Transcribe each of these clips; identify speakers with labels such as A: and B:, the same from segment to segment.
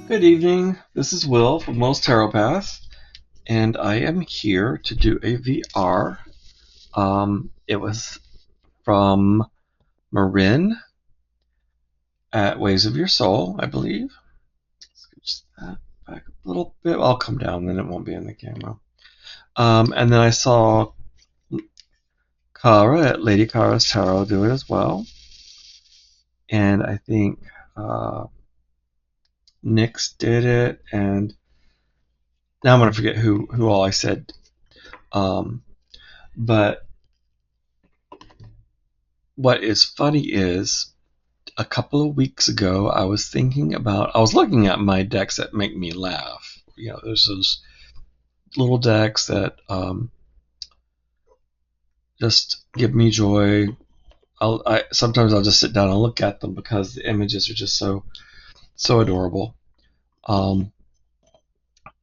A: Good evening. This is Will from Will's Tarot Path, and I am here to do a VR. It was from Marin at Waves of Your Soul, I believe. Scooch that back a little bit. I'll come down, then it won't be in the camera. And then I saw Kara at Lady Kara's Tarot do it as well, and I think Nyx did it, and now I'm gonna forget who all I said. But what is funny is a couple of weeks ago, I was looking at my decks that make me laugh. There's those little decks that just give me joy. Sometimes I'll just sit down and look at them because the images are just so adorable.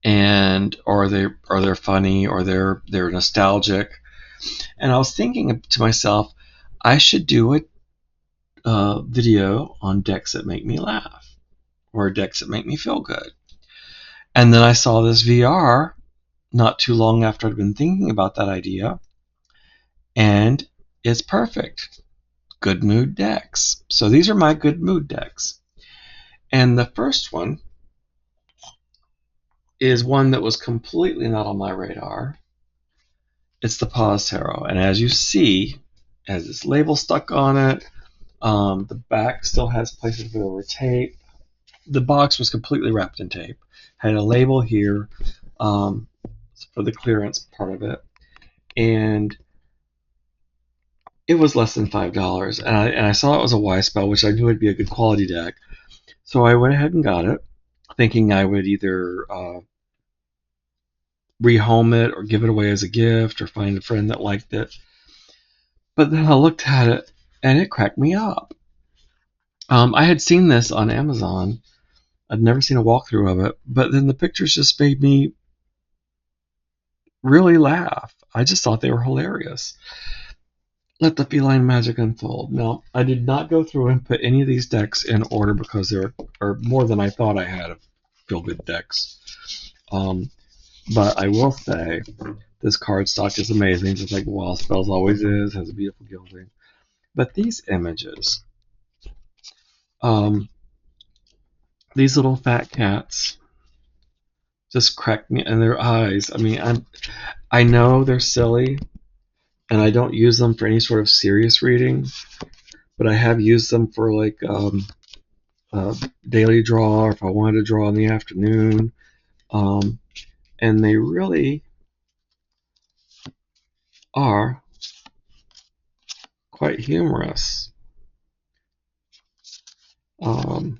A: And or they're funny, or they're nostalgic. And I was thinking to myself, I should do a video on decks that make me laugh, or decks that make me feel good. And then I saw this VR not too long after I'd been thinking about that idea, and it's perfect. Good mood decks. So these are my good mood decks. And the first one is one that was completely not on my radar. It's the Pause Tarot. And as you see, it has this label stuck on it. The back still has places where there were tape. The box was completely wrapped in tape. Had a label here for the clearance part of it, and it was less than $5. And I saw it was a Y-Spell, which I knew would be a good quality deck. So I went ahead and got it, thinking I would either rehome it or give it away as a gift or find a friend that liked it. But then I looked at it, and it cracked me up. I had seen this on Amazon. I'd never seen a walkthrough of it, but then the pictures just made me really laugh. I just thought they were hilarious. Let the feline magic unfold. Now, I did not go through and put any of these decks in order because there are more than I thought I had of feel-good decks. But I will say, this cardstock is amazing, just like Wild Spells always is, has a beautiful gilding. But these images, these little fat cats just crack me, and their eyes. I mean, I know they're silly, and I don't use them for any sort of serious reading, but I have used them for like daily draw, or if I wanted to draw in the afternoon, and they really are quite humorous. They're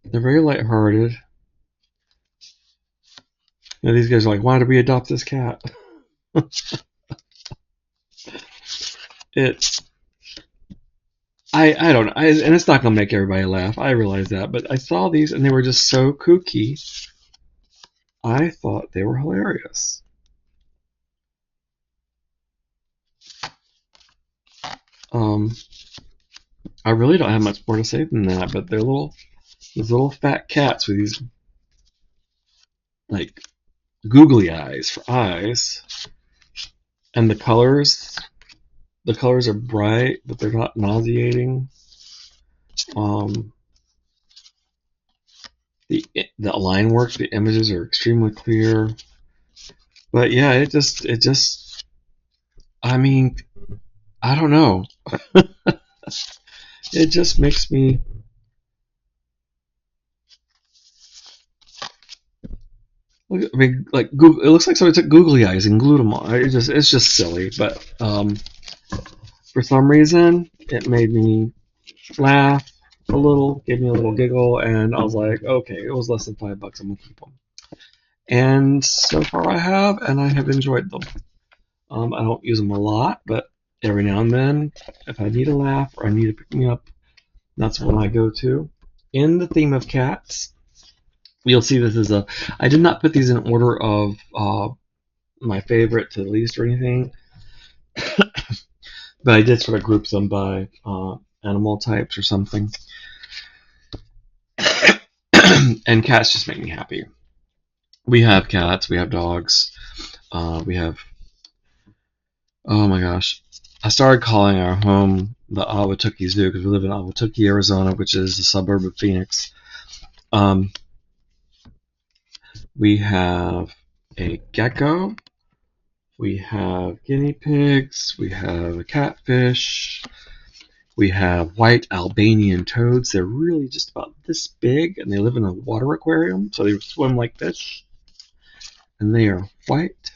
A: very lighthearted. These guys are like, why did we adopt this cat? I don't know, and it's not gonna make everybody laugh. I realize that, but I saw these and they were just so kooky. I thought they were hilarious. I really don't have much more to say than that, but they're these little fat cats with these like googly eyes for eyes, and the colors are bright, but they're not nauseating. The line work, the images are extremely clear. But yeah, it just I mean, I don't know. It just makes me I mean, like Google, it looks like somebody took googly eyes and glued them on. It's just silly, but for some reason it made me laugh a little, gave me a little giggle, and I was like, okay, it was less than $5. I'm gonna keep them. And so far I have, and I have enjoyed them. I don't use them a lot, but every now and then, if I need a laugh or I need to pick me up, that's when I go to. In the theme of cats, you'll see this is I did not put these in order of my favorite to the least or anything, but I did sort of group them by animal types or something. And cats just make me happy. We have cats, we have dogs, we have, oh my gosh. I started calling our home the Ahwatukee Zoo because we live in Ahwatukee, Arizona, which is a suburb of Phoenix. Um, we have a gecko, we have guinea pigs, we have a catfish, we have white Albanian toads. They're really just about this big, and they live in a water aquarium, so they swim like fish, and they are white.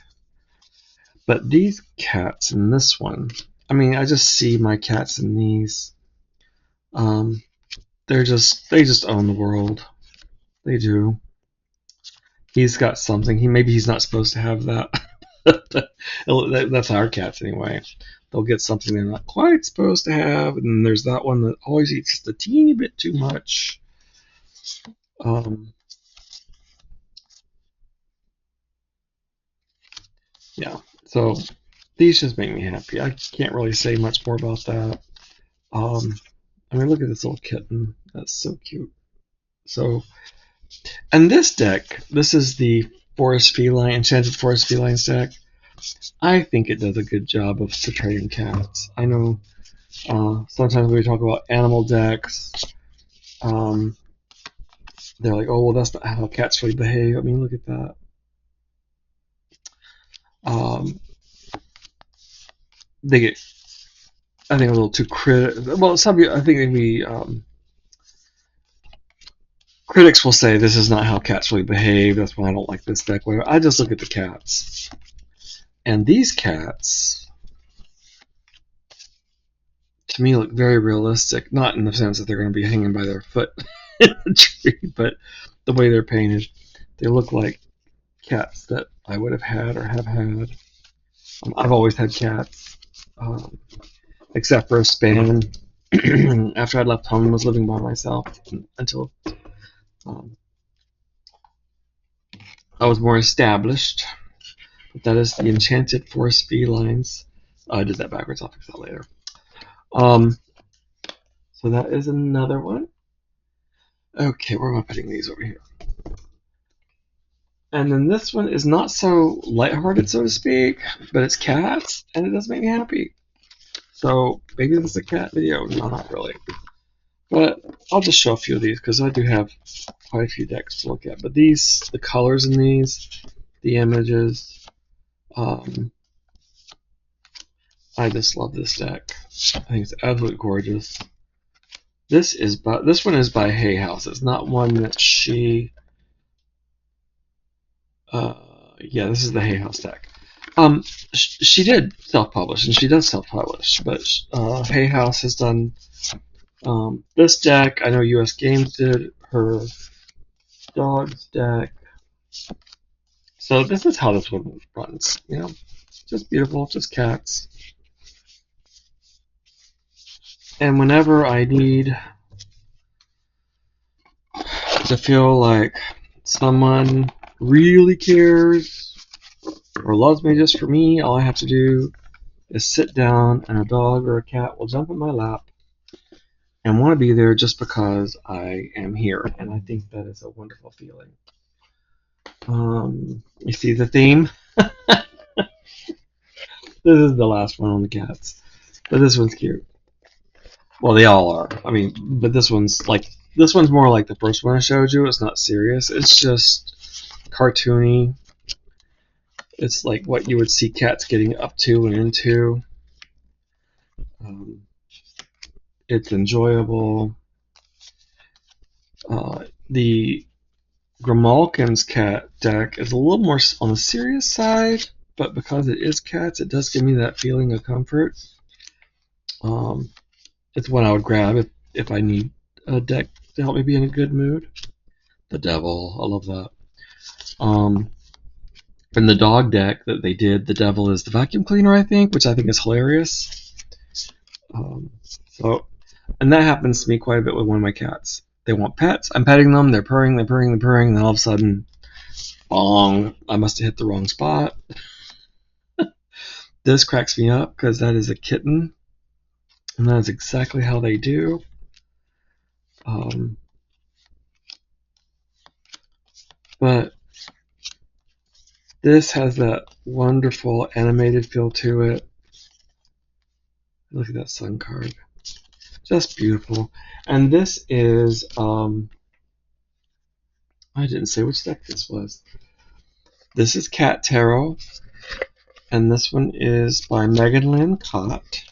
A: But these cats and this one, I mean, I just see my cats in these. Um, they just own the world. They do. He's got something. Maybe he's not supposed to have that. That's our cats anyway. They'll get something they're not quite supposed to have, and then there's that one that always eats just a teeny bit too much. Um, yeah. So these just make me happy. I can't really say much more about that. Um, I mean, look at this little kitten. That's so cute. So, and this deck, this is the Forest Feline, Enchanted Forest Felines deck. I think it does a good job of portraying cats. I know sometimes we talk about animal decks, um, they're like, oh, well, that's not how cats really behave. I mean, look at that. Um, they get, I think, a little too Well, some people, I think maybe critics will say this is not how cats really behave. That's why I don't like this deck. Whatever. I just look at the cats, and these cats, to me, look very realistic. Not in the sense that they're going to be hanging by their foot in the tree, but the way they're painted, they look like cats that I would have had or have had. I've always had cats, um, except for a span after I left home and was living by myself until um, I was more established. But that is the Enchanted Forest Felines. Oh, I did that backwards. I'll fix that later. Um, so that is another one. Okay, where am I putting these over here? And then this one is not so lighthearted, so to speak, but it's cats, and it does make me happy. So maybe this is a cat video. No, not really. But I'll just show a few of these because I do have quite a few decks to look at. But these, the colors in these, the images, I just love this deck. I think it's absolutely gorgeous. This one is by Hay House. It's not one that she. Yeah, this is the Hay House deck. She did self-publish, and she does self-publish, but Hay House has done this deck. I know US Games did her dogs deck. So this is how this one runs. You know, just beautiful, just cats. And whenever I need to feel like someone really cares or loves me just for me, all I have to do is sit down and a dog or a cat will jump in my lap and want to be there just because I am here. And I think that is a wonderful feeling. You see the theme? This is the last one on the cats. But this one's cute. Well, they all are. I mean, but this one's more like the first one I showed you. It's not serious. It's just cartoony. It's like what you would see cats getting up to and into. Um, it's enjoyable. The Grimalkin's cat deck is a little more on the serious side, but because it is cats, it does give me that feeling of comfort. It's one I would grab if I need a deck to help me be in a good mood. The Devil, I love that. And the dog deck that they did, the Devil is the vacuum cleaner, I think, which I think is hilarious. And that happens to me quite a bit with one of my cats. They want pets. I'm petting them. They're purring. They're purring. They're purring. And then all of a sudden, bong! I must have hit the wrong spot. This cracks me up because that is a kitten, and that is exactly how they do. But this has that wonderful animated feel to it. Look at that sun card. Just beautiful. And this is, I didn't say which deck this was. This is Cat Tarot, and this one is by Megan Lynn Cott.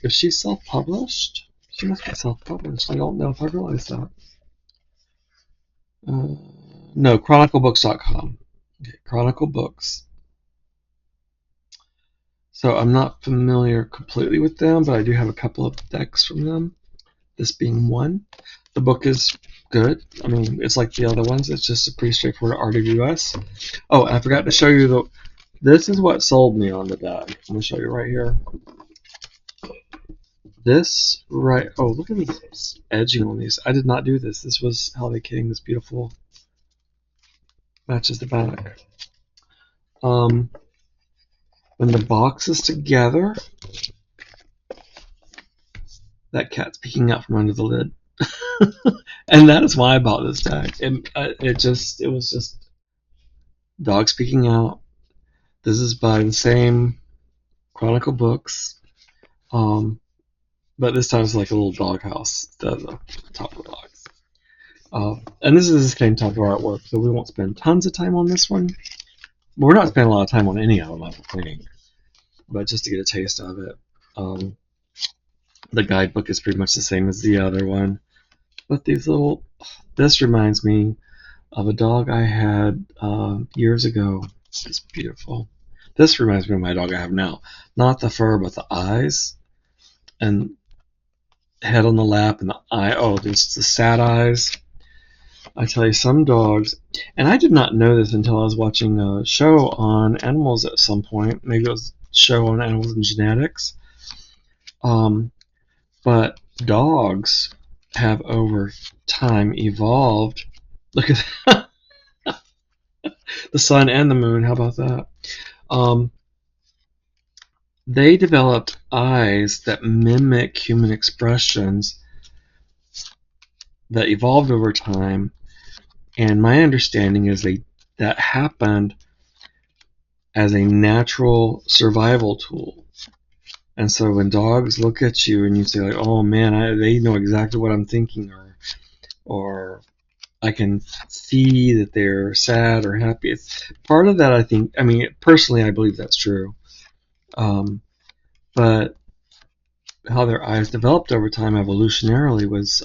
A: Is she self-published? She must be self-published. I don't know if I realized that. No, chroniclebooks.com. Okay, Chronicle Books. So I'm not familiar completely with them, but I do have a couple of decks from them. This being one. The book is good. I mean, it's like the other ones. It's just a pretty straightforward RWS. Oh, and I forgot to show you this is what sold me on the deck. I'm going to show you right here. This right. Oh, look at this edging on these. I did not do this. This was Holiday King. This beautiful matches the back. When the box is together, that cat's peeking out from under the lid. And that is why I bought this deck. It was just dogs peeking out. This is by the same Chronicle Books, but this time it's like a little doghouse instead of the top of the box. And this is the same type of artwork, so we won't spend tons of time on this one. But we're not spending a lot of time on any of them, I don't think. But just to get a taste of it. The guidebook is pretty much the same as the other one. But this reminds me of a dog I had years ago. It's beautiful. This reminds me of my dog I have now. Not the fur, but the eyes. And head on the lap and the eye. Oh, there's the sad eyes. I tell you, some dogs, and I did not know this until I was watching a show on animals at some point. Maybe it was a show on animals and genetics. But dogs have over time evolved. Look at that. The sun and the moon. How about that? They developed eyes that mimic human expressions that evolved over time. And my understanding is that happened as a natural survival tool. And so when dogs look at you and you say, like, oh man, they know exactly what I'm thinking, or I can see that they're sad or happy. It's part of that, I think. I mean, personally, I believe that's true. But how their eyes developed over time evolutionarily was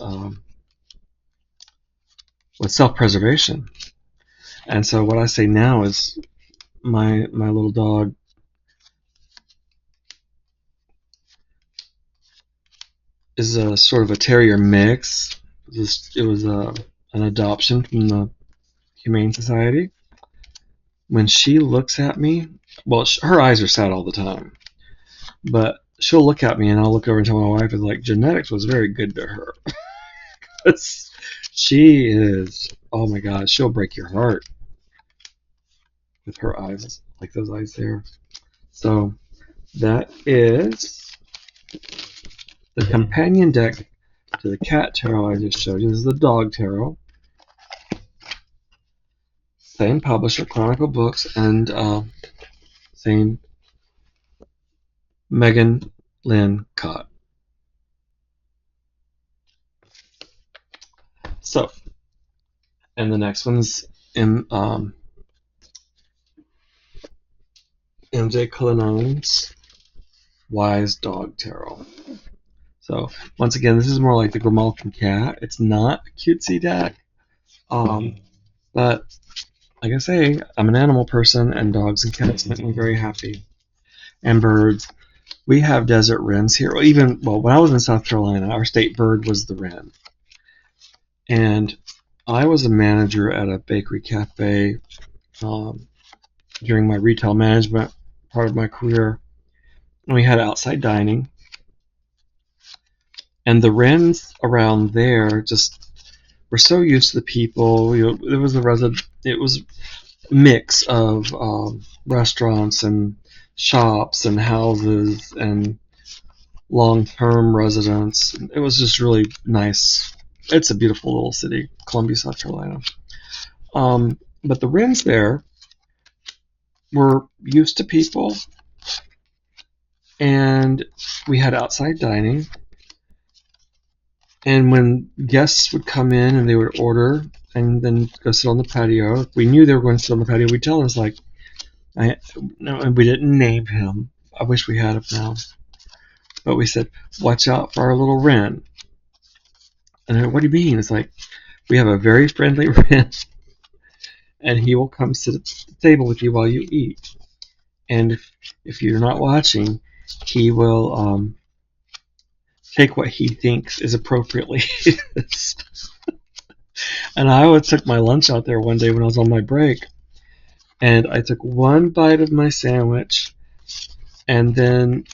A: self-preservation. And so what I say now is my little dog is a sort of a terrier mix. It was an adoption from the Humane Society. When she looks at me, well, her eyes are sad all the time, but she'll look at me and I'll look over and tell my wife, like, genetics was very good to her. She is, oh my God, she'll break your heart with her eyes, like those eyes there. So that is the companion deck to the cat tarot I just showed you. This is the dog tarot. Same publisher, Chronicle Books, and same Megan Lynn Cott. So, and the next one's MJ Cullenine's Wise Dog Tarot. So, once again, this is more like the Grimalkin Cat. It's not a cutesy deck, but like I say, I'm an animal person, and dogs and cats make me very happy. And birds. We have desert wrens here. Well, when I was in South Carolina, our state bird was the wren. And I was a manager at a bakery cafe during my retail management part of my career. And we had outside dining. And the wrens around there just were so used to the people. It was a mix of restaurants and shops and houses and long-term residents. It was just really nice It's a beautiful little city, Columbia, South Carolina. But the Wrens there were used to people, and we had outside dining. And when guests would come in and they would order and then go sit on the patio, if we knew they were going to sit on the patio, we'd tell them, it's like, no, and we didn't name him. I wish we had him now. But we said, watch out for our little Wren. And they're, what do you mean? It's like, we have a very friendly Wren, and he will come sit at the table with you while you eat. And if you're not watching, he will take what he thinks is appropriately his. And I took my lunch out there one day when I was on my break, and I took one bite of my sandwich, and then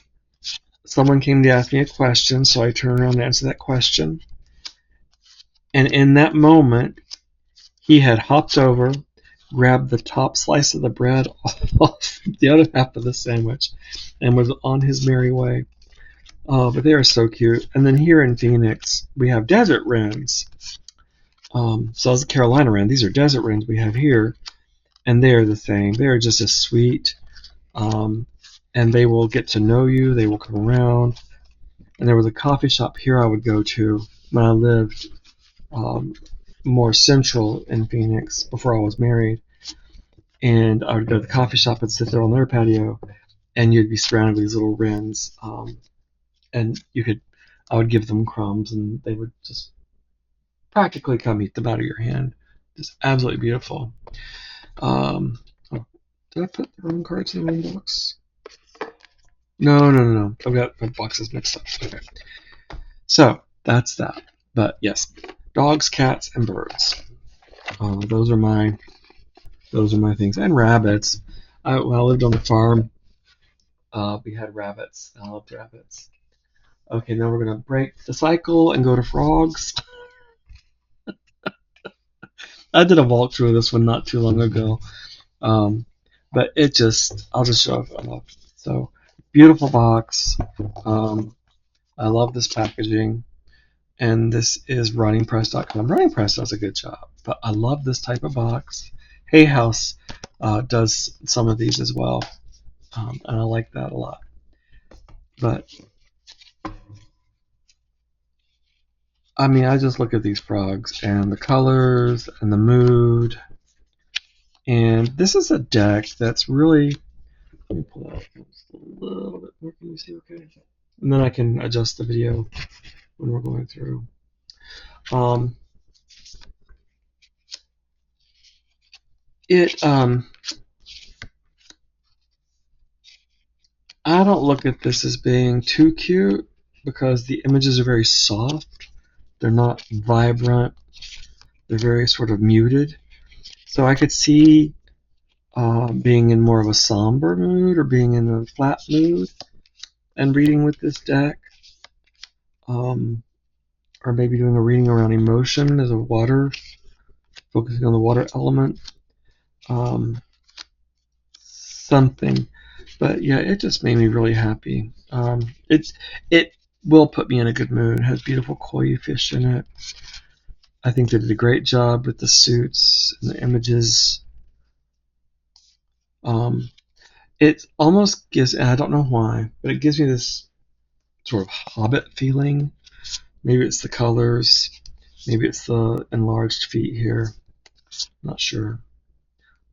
A: someone came to ask me a question, so I turned around and answered that question. And in that moment, he had hopped over, grabbed the top slice of the bread off the other half of the sandwich, and was on his merry way. Oh, but they are so cute. And then here in Phoenix, we have desert wrens. So as a Carolina wren, these are desert wrens we have here, and they are the same. They are just as sweet, and they will get to know you. They will come around. And there was a coffee shop here I would go to when I lived more central in Phoenix before I was married. And I would go to the coffee shop and sit there on their patio, and you'd be surrounded with these little wrens. And I would give them crumbs, and they would just practically come eat them out of your hand. Just absolutely beautiful. Oh, did I put the wrong cards in the wrong box? No. I've got my boxes mixed up. Okay. So that's that. But yes, dogs, cats, and birds. Those are my things. And rabbits. When I lived on the farm, we had rabbits. I loved rabbits. Okay, now we're gonna break the cycle and go to frogs. I did a walkthrough of this one not too long ago, but I'll just show it off. So, beautiful box. I love this packaging, and this is runningpress.com. Running Press does a good job, but I love this type of box. Hay House does some of these as well, and I like that a lot. But I mean, I just look at these frogs and the colors and the mood. And this is a deck that's really, let me pull out just a little bit more. Can you see okay? And then I can adjust the video when we're going through. I don't look at this as being too cute because the images are very soft. They're not vibrant. They're very sort of muted. So I could see being in more of a somber mood or being in a flat mood and reading with this deck. Or maybe doing a reading around emotion as a water, focusing on the water element. Something. But yeah, it just made me really happy. It will put me in a good mood. It has beautiful koi fish in it. I think they did a great job with the suits and the images. It almost gives, and I don't know why, but it gives me this sort of Hobbit feeling. Maybe it's the colors. Maybe it's the enlarged feet here. I'm not sure.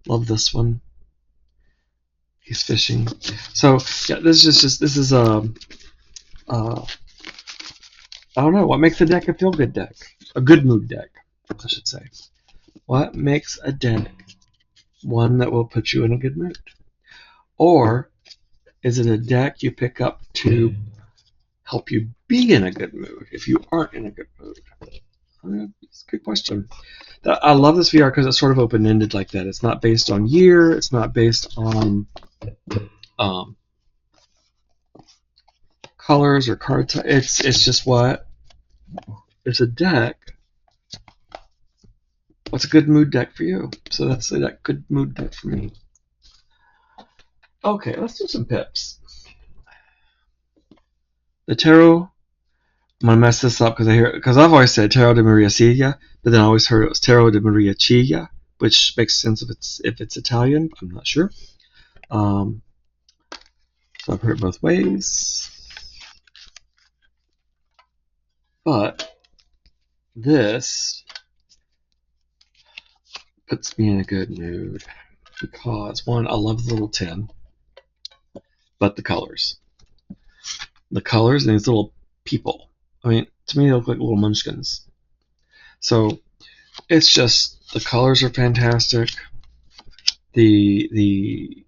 A: Love this one. He's fishing. So yeah, this is I don't know what makes a deck a feel good deck, a good mood deck, I should say. What makes a deck one that will put you in a good mood, or is it a deck you pick up to help you be in a good mood if you aren't in a good mood? It's a good question. I love this VR because it's sort of open-ended like that. It's not based on year. It's not based on colors or card type. It's just what? It's a deck. What's a good mood deck for you? So that's a good mood deck for me. Okay, let's do some pips. The tarot I'm gonna mess this up because I've always said Tarot de Maria Ciglia, but then I always heard it was Tarot de Maria Ciglia, which makes sense if it's Italian. I'm not sure. Um, so I've heard it both ways. But this puts me in a good mood because one, I love the little tin, but the colors and these little people. I mean, to me they look like little munchkins. So it's just the colors are fantastic. The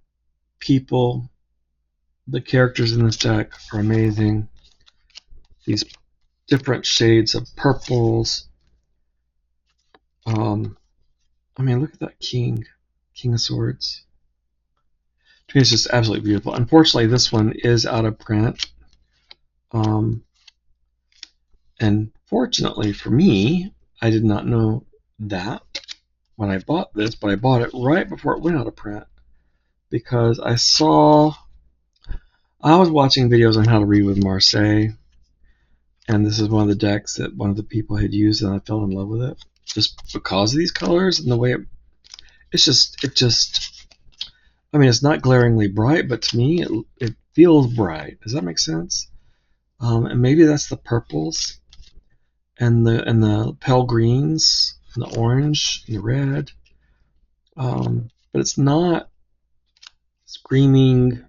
A: people, the characters in this deck are amazing. These different shades of purples. I mean, look at that King of Swords. To me, it's just absolutely beautiful. Unfortunately, this one is out of print. And fortunately for me, I did not know that when I bought this, but I bought it right before it went out of print because I was watching videos on how to read with Marseille, and this is one of the decks that one of the people had used, and I fell in love with it just because of these colors and the way I mean, it's not glaringly bright, but to me, it feels bright. Does that make sense? And maybe that's the purples and the pale greens and the orange and the red. But it's not screaming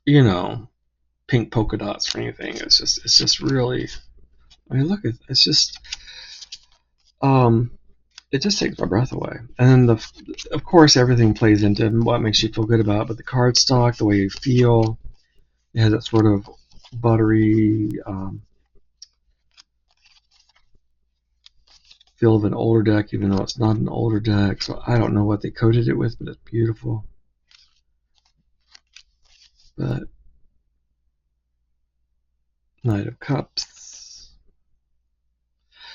A: you know, pink polka dots or anything. It's just really, I mean, look, it's just it just takes my breath away. And then of course everything plays into what makes you feel good about it, but the cardstock, the way you feel, it has that sort of buttery feel of an older deck, even though it's not an older deck. So I don't know what they coated it with, but it's beautiful. But Knight of Cups.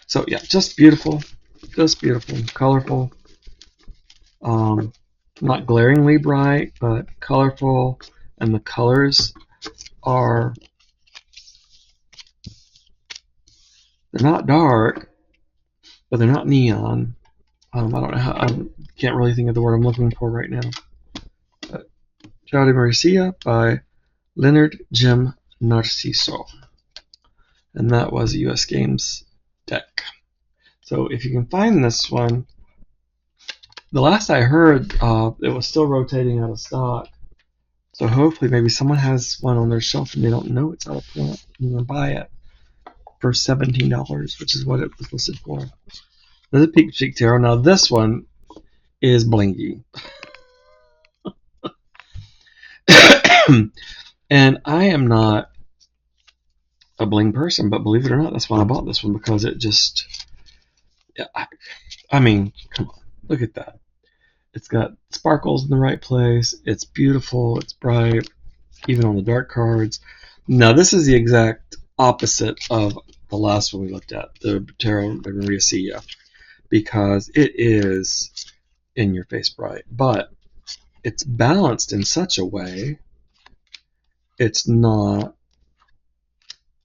A: So yeah, just beautiful, colorful. Not glaringly bright, but colorful, and the colors are, they're not dark, but they're not neon. I don't know how, I can't really think of the word I'm looking for right now. Ciao de Marcia by Leonard Jim Narciso. And that was a US Games deck. So if you can find this one, the last I heard, it was still rotating out of stock. So hopefully maybe someone has one on their shelf and they don't know it's out of print. You can buy it for $17, which is what it was listed for. There's a Peak Cheek Tarot. Now this one is blingy. And I am not a bling person, but believe it or not, that's why I bought this one, because it just, yeah, I mean, come on, look at that. It's got sparkles in the right place. It's beautiful. It's bright, even on the dark cards. Now this is the exact opposite of the last one we looked at, the Tarot by Maria Cia, because it is in your face bright, but it's balanced in such a way it's not,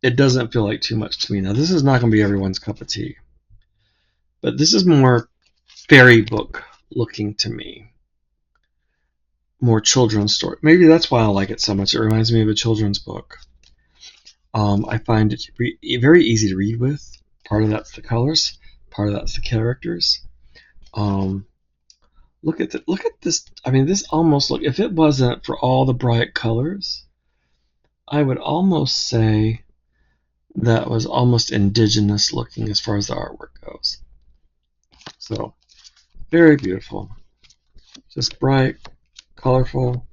A: it doesn't feel like too much to me. Now this is not going to be everyone's cup of tea, but this is more fairy book looking to me, more children's story. Maybe that's why I like it so much. It reminds me of a children's book. I find it very easy to read with. Part of that's the colors, part of that's the characters. Look at this. I mean, this almost look. If it wasn't for all the bright colors, I would almost say that was almost indigenous looking as far as the artwork goes. So very beautiful, just bright, colorful,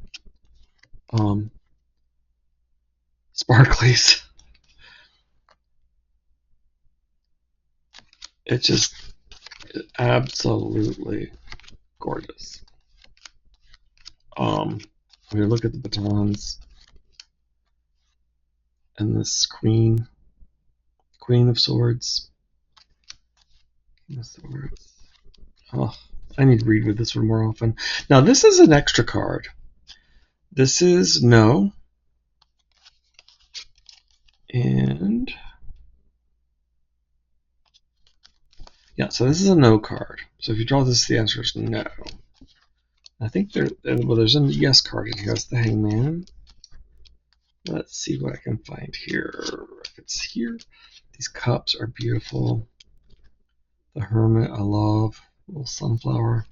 A: sparklies. It's just absolutely gorgeous. When you look at the batons and this Queen of Swords. Oh, I need to read with this one more often. Now this is an extra card This is no. And yeah, so this is a no card. So if you draw this, the answer is no. I think there's a yes card in here. It's the Hangman. Let's see what I can find here. If it's here, these cups are beautiful. The Hermit, I love. Little sunflower.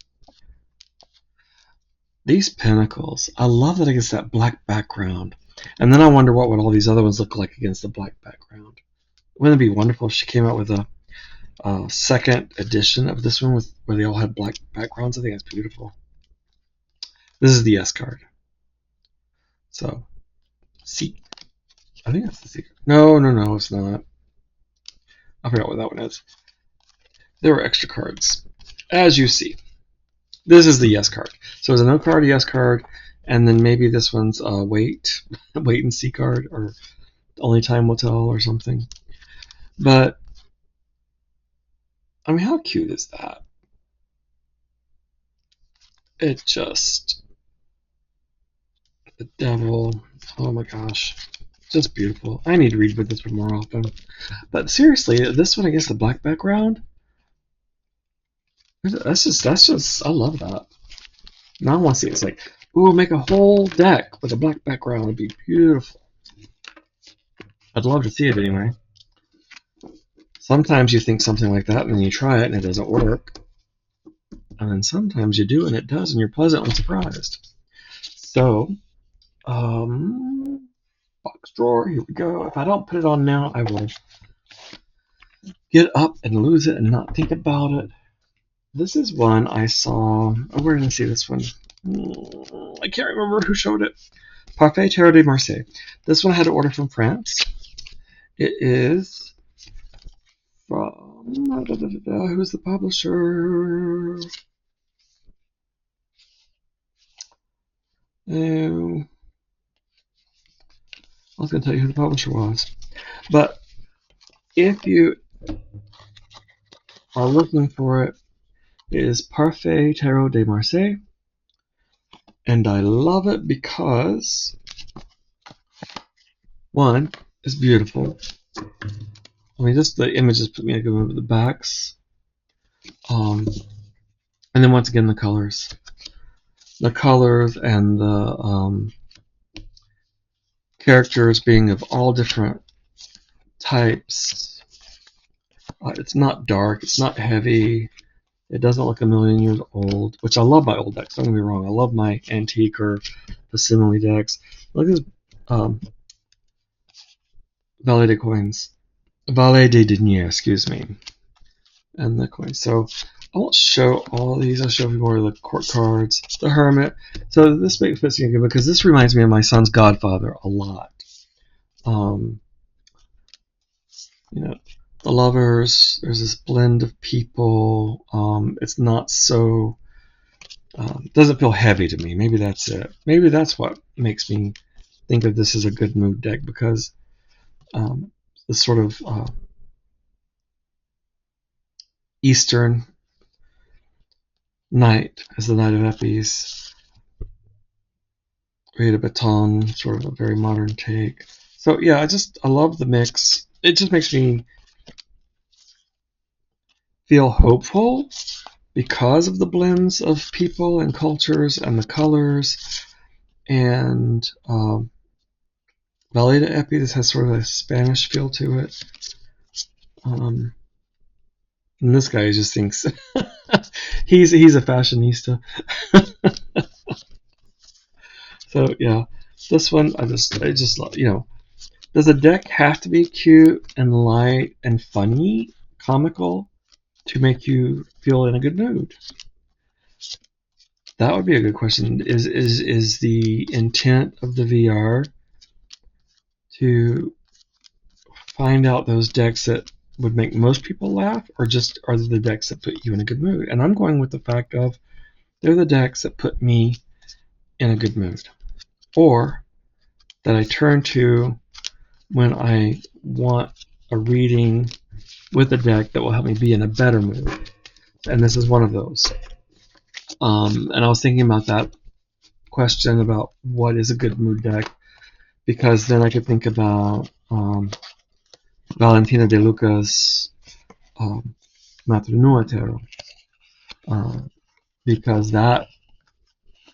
A: These pinnacles, I love that against that black background. And then I wonder what would all these other ones look like against the black background. Wouldn't it be wonderful if she came out with a second edition of this one where they all had black backgrounds? I think that's beautiful. This is the yes card. So, see. I think that's the secret. No, it's not. I forgot what that one is. There were extra cards. As you see. This is the yes card. So it's a no card, a yes card, and then maybe this one's a wait and see card, or only time will tell, or something. But I mean, how cute is that? It just, the devil. Oh my gosh, just beautiful. I need to read with this one more often. But seriously, this one against the black background. That's just. I love that. Now I want to see it. It's like, ooh, make a whole deck with a black background. It'd be beautiful. I'd love to see it anyway. Sometimes you think something like that, and then you try it, and it doesn't work. And then sometimes you do, and it does, and you're pleasantly surprised. So, box drawer, here we go. If I don't put it on now, I will get up and lose it and not think about it. This is one I saw. Oh, where did I see this one? I can't remember who showed it. Parfait Tarot de Marseille. This one I had to order from France. It is from... who's the publisher? I was going to tell you who the publisher was. But if you are looking for it, it is Parfait Tarot de Marseille. And I love it because, one, it's beautiful. I mean, just the images put me in a good mood with the backs. And then once again, the colors. The colors and the characters being of all different types. It's not dark, it's not heavy. It doesn't look a million years old, which I love my old decks, don't get me wrong. I love my antique or facsimile decks. Look at this Valet de Coins. Valet de Denier, excuse me. And the coins. So I won't show all these. I'll show you more of the court cards. The Hermit. So this makes fits good because this reminds me of my son's Godfather a lot. You know, the lovers. There's this blend of people. It's not so. Doesn't feel heavy to me. Maybe that's it. Maybe that's what makes me think of this as a good mood deck because this sort of Eastern Knight as the Knight of Epes. Rita Baton, sort of a very modern take. So yeah, I love the mix. It just makes me feel hopeful because of the blends of people and cultures and the colors. And Valet de Epes, this has sort of a Spanish feel to it. And this guy just thinks he's a fashionista. So yeah, this one I just you know, does a deck have to be cute and light and funny, comical, to make you feel in a good mood? That would be a good question. Is the intent of the VR to find out those decks that would make most people laugh, or just are they the decks that put you in a good mood? And I'm going with the fact of they're the decks that put me in a good mood, or that I turn to when I want a reading with a deck that will help me be in a better mood. And this is one of those. And I was thinking about that question about what is a good mood deck, because then I could think about Valentina De Luca's Matronua Tarot, because that,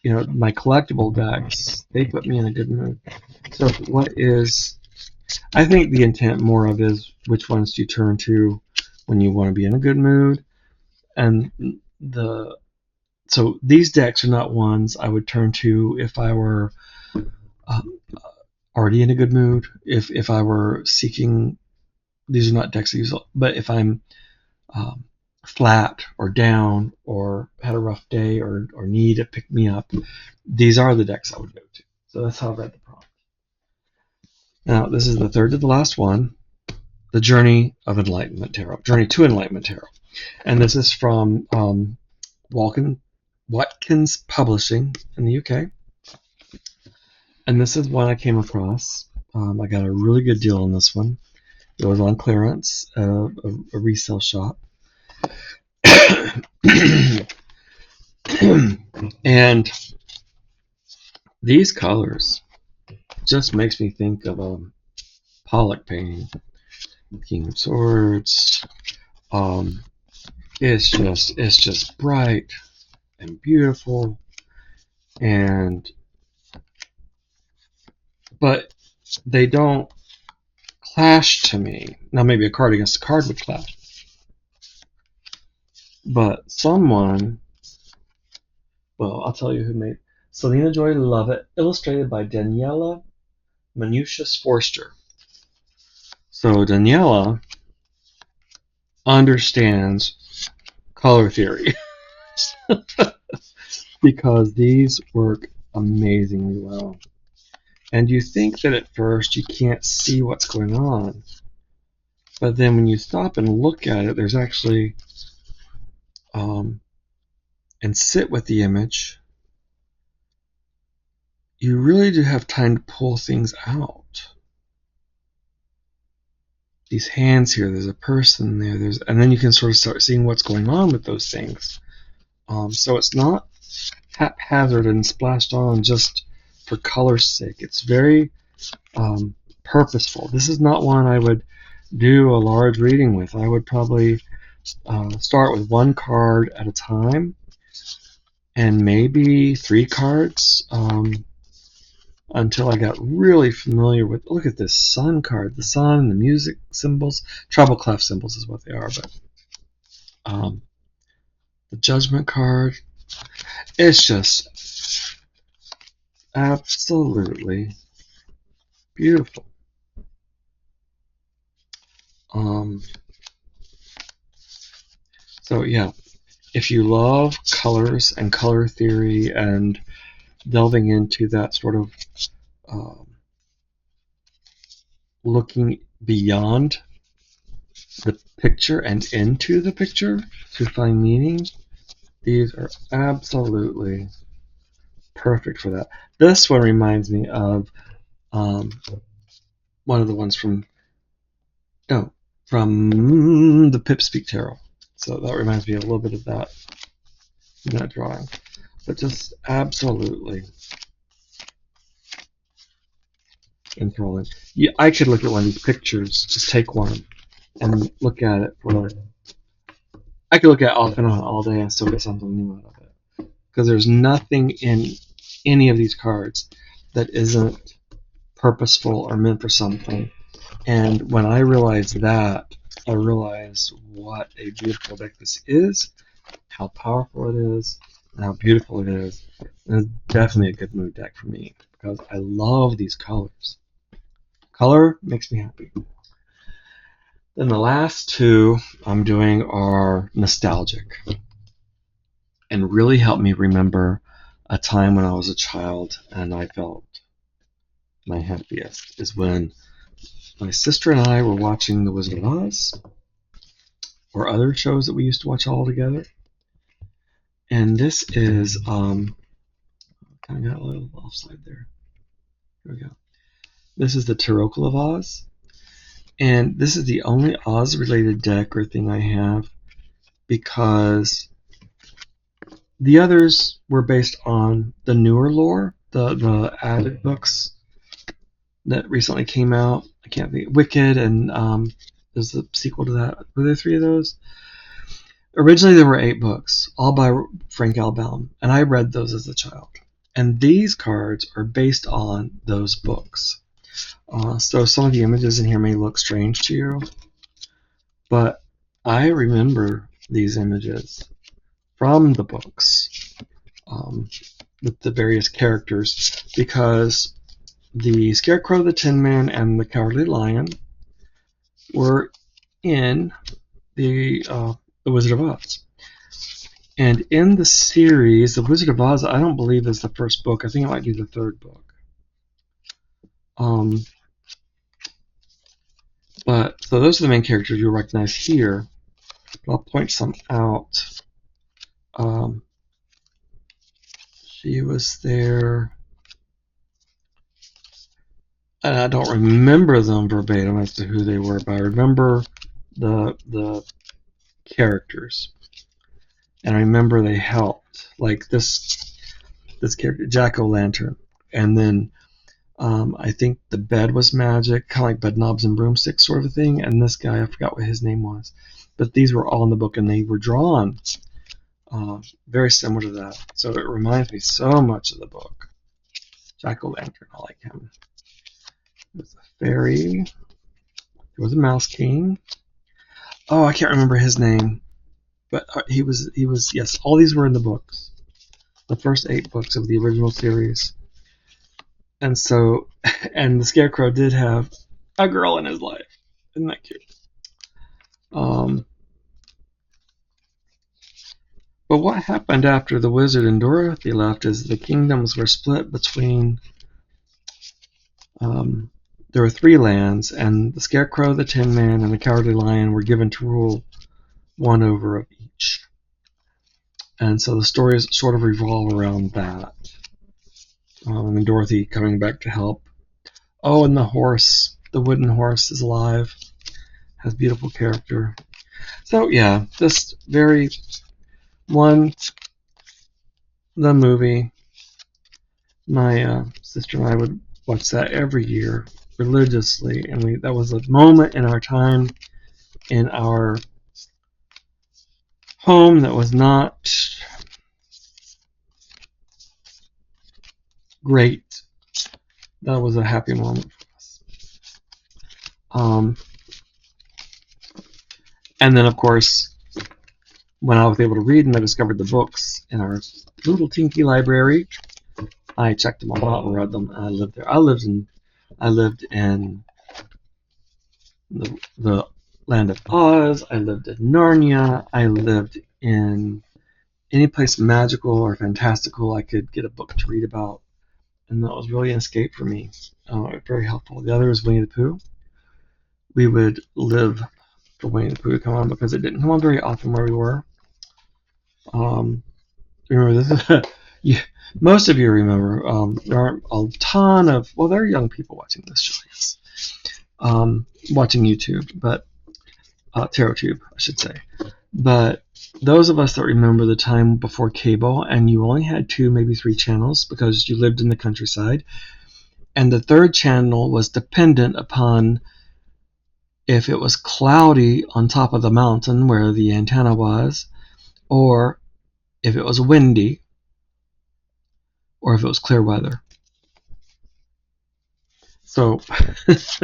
A: my collectible decks, they put me in a good mood. So I think the intent more of is which ones do you turn to when you want to be in a good mood, and so these decks are not ones I would turn to if I were um, already in a good mood. If I were seeking, these are not decks I use, but if I'm um, flat or down or had a rough day or need to pick me up, these are the decks I would go to. So that's how I read the prompt. Now, this is the third to the last one, the Journey of Enlightenment Tarot, Journey to Enlightenment Tarot. And this is from Watkins Publishing in the UK. And this is one I came across. I got a really good deal on this one. It was on clearance, a resale shop. And these colors just makes me think of a Pollock painting, King of Swords. It's just bright and beautiful, but they don't clash to me. Now maybe a card against a card would clash, but I'll tell you who made Selena Joy Lovett, illustrated by Daniela Manutius Forster. So Daniela understands color theory because these work amazingly well. And you think that at first you can't see what's going on, but then when you stop and look at it, there's actually and sit with the image, you really do have time to pull things out. These hands here, there's a person there, and then you can sort of start seeing what's going on with those things. So it's not haphazard and splashed on just for color's sake. It's very purposeful. This is not one I would do a large reading with. I would probably start with one card at a time, and maybe 3 cards until I got really familiar with. Look at this sun card, the sun, the music symbols, treble clef symbols is what they are, but the judgment card, it's just absolutely beautiful. So yeah, if you love colors and color theory and delving into that sort of looking beyond the picture and into the picture to find meaning, these are absolutely perfect for that. This one reminds me of one of the ones from the Pip Speak Tarot. So that reminds me a little bit of that in that drawing. But just absolutely enthralling. Yeah, I could look at one of these pictures, just take one and look at it I could look at it off and on all day and still get something new out of it. Because there's nothing in any of these cards that isn't purposeful or meant for something. And when I realized that, I realized what a beautiful deck this is, how powerful it is, and how beautiful it is. And it's definitely a good mood deck for me because I love these colors. Color makes me happy. Then the last 2 I'm doing are nostalgic and really help me remember a time when I was a child and I felt my happiest is when my sister and I were watching The Wizard of Oz or other shows that we used to watch all together. And this is kind of got a little offside there. Here we go. This is the Tarokal of Oz. And this is the only Oz related deck or thing I have because The others were based on the newer lore, the added books that recently came out. I can't think. Wicked and there's the sequel to that. Were there 3 of those? Originally, there were 8 books, all by Frank L. Baum, and I read those as a child. And these cards are based on those books. So some of the images in here may look strange to you, but I remember these images from the books with the various characters because the Scarecrow, the Tin Man, and the Cowardly Lion were in the Wizard of Oz. And in the series, The Wizard of Oz, I don't believe is the first book. I think it might be the 3rd book. But so those are the main characters you'll recognize here. But I'll point some out. She was there. And I don't remember them verbatim as to who they were, but I remember the characters. And I remember they helped. Like this character, Jack-o'-lantern. And then I think the bed was magic, kind of like bed knobs and broomsticks sort of a thing. And this guy, I forgot what his name was. But these were all in the book, and they were drawn very similar to that. So it reminds me so much of the book. Jack-o'-lantern, I like him. There's a fairy. There was a mouse king. Oh, I can't remember his name. But he was, yes, all these were in the books. The first 8 books of the original series. And so, and the Scarecrow did have a girl in his life. Isn't that cute? But what happened after the Wizard and Dorothy left is the kingdoms were split between. There were 3 lands, and the Scarecrow, the Tin Man, and the Cowardly Lion were given to rule one over of each. And so the stories sort of revolve around that. And Dorothy coming back to help. Oh, and the horse, the wooden horse, is alive. Has beautiful character. So yeah, just the movie. My sister and I would watch that every year religiously, and that was a moment in our time in our home that was not great. That was a happy moment for us. And then, of course, when I was able to read and I discovered the books in our little tinky library, I checked them all out and read them. And I lived there. I lived in the land of Oz. I lived in Narnia. I lived in any place magical or fantastical I could get a book to read about. And that was really an escape for me. Very helpful. The other was Winnie the Pooh. We would live for Winnie the Pooh to come on because it didn't come on very often where we were. Remember this? Most of you remember. There aren't a ton of. Well, there are young people watching this show, yes. Watching YouTube, but TarotTube, I should say. But those of us that remember the time before cable, and you only had 2, maybe 3 channels because you lived in the countryside, and the 3rd channel was dependent upon if it was cloudy on top of the mountain where the antenna was, or if it was windy, or if it was clear weather. So, if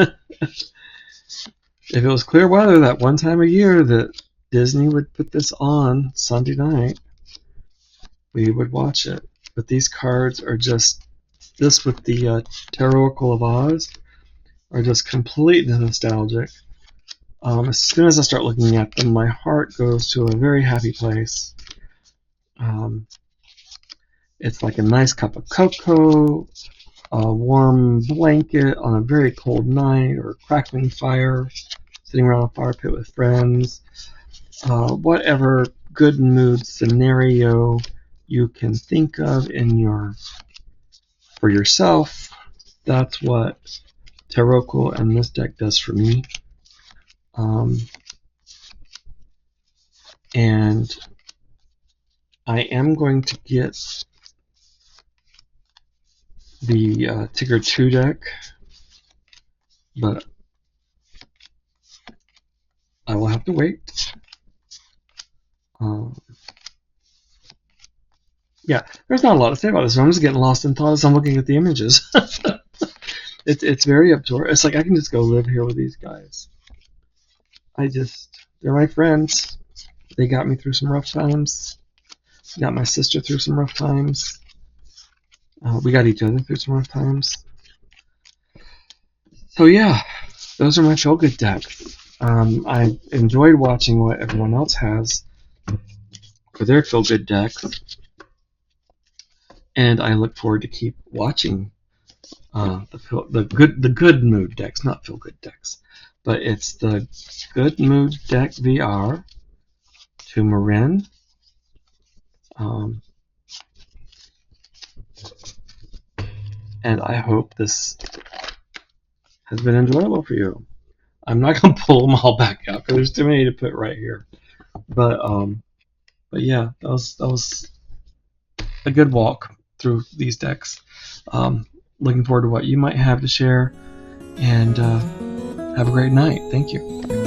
A: it was clear weather that one time a year that Disney would put this on Sunday night, we would watch it. But these cards are just, this with the Tarot Oracle of Oz, are just completely nostalgic. As soon as I start looking at them, my heart goes to a very happy place. It's like a nice cup of cocoa, a warm blanket on a very cold night, or a crackling fire, sitting around a fire pit with friends. Whatever good mood scenario you can think of for yourself, that's what Tarot and this deck does for me. And I am going to get the Tigger 2 deck, but I will have to wait. Yeah, there's not a lot to say about this. I'm just getting lost in thought as I'm looking at the images. It's very absorbing. It's like I can just go live here with these guys. They're my friends. They got me through some rough times. Got my sister through some rough times. We got each other through some rough times. So yeah, those are my feel good decks. I enjoyed watching what everyone else has for their feel good decks, and I look forward to keep watching the good mood decks, not feel good decks, but it's the good mood deck VR to Marin. And I hope this has been enjoyable for you. I'm not gonna pull them all back out because there's too many to put right here. But yeah, that was a good walk through these decks. Looking forward to what you might have to share, and have a great night. Thank you.